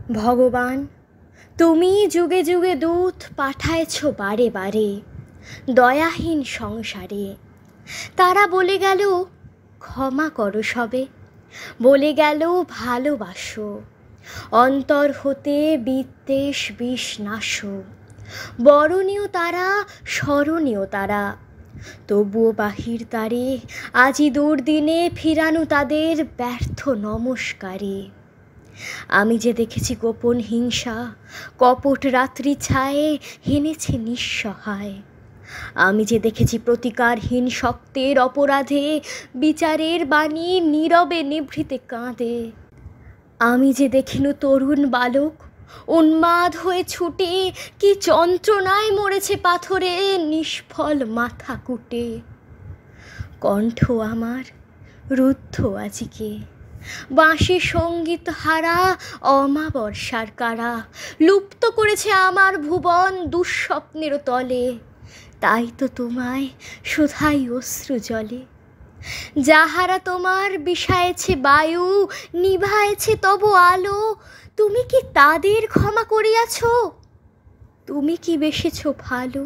ভগবান, তুমি যুগে যুগে দূত পাঠায়েছ বারে বারে দয়াহীন সংসারে। তারা বলে গেল ক্ষমা করো সবে, বলে গেল ভালোবাসো, অন্তর হতে বিদ্বেষ বিষ নাশো। বরণীয় তারা, স্মরণীয় তারা, তবুও বাহির তারে আজি দুর্দিনে ফিরানো তাদের ব্যর্থ নমস্কারে। আমি যে দেখেছি গোপন হিংসা, কপট রাত্রি ছায়ে হেনেছে নিঃসহায়। আমি যে দেখেছি প্রতিকারহীন শক্তের অপরাধে বিচারের বাণী নীরবে নিভৃতে কাঁদে। আমি যে দেখিনু তরুণ বালক উন্মাদ হয়ে ছুটে কি যন্ত্রণায় মরেছে পাথরে নিষ্ফল মাথা কুটে। কণ্ঠ আমার রুদ্ধ আজিকে, বাঁশি সঙ্গীত হারা অমাবস্যার কারা লুপ্ত করেছে আমার ভুবন দুঃস্বপ্নের তলে। তাই তো তোমায় শুধাই অশ্রু জলে, যাহারা তোমার বিষায়েছে বায়ু, নিভায়েছে তব আলো, তুমি কি তাদের ক্ষমা করিয়াছ? তুমি কি বেসেছ ভালো?